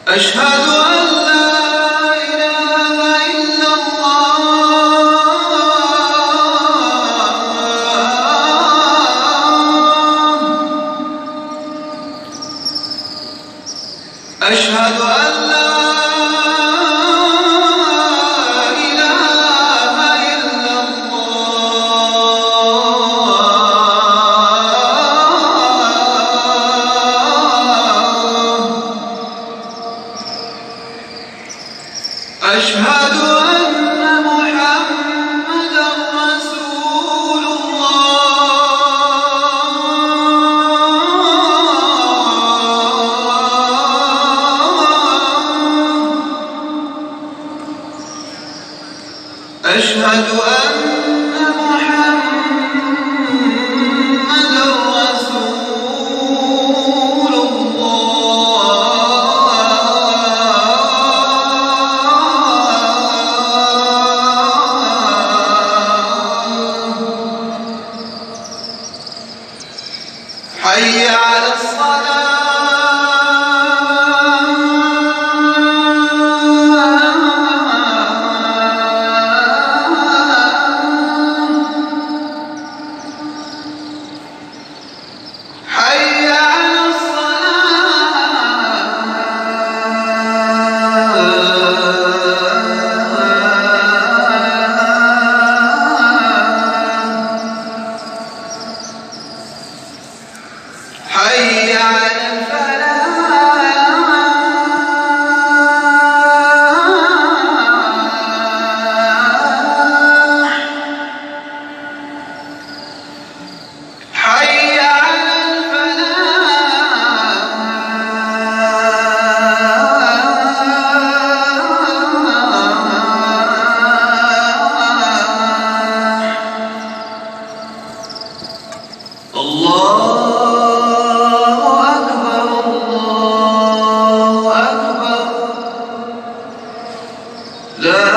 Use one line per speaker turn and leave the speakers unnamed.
أشهد أن لا إله إلا الله. أشهد أن لا إله إلا الله. أشهد أن محمدًا رسول الله. أشهد أن محمدًا رسول الله. حي على الصلاة. حي على الصلاة. حي على الفلاح. حي على الفلاح. الله أكبر، الله أكبر. لا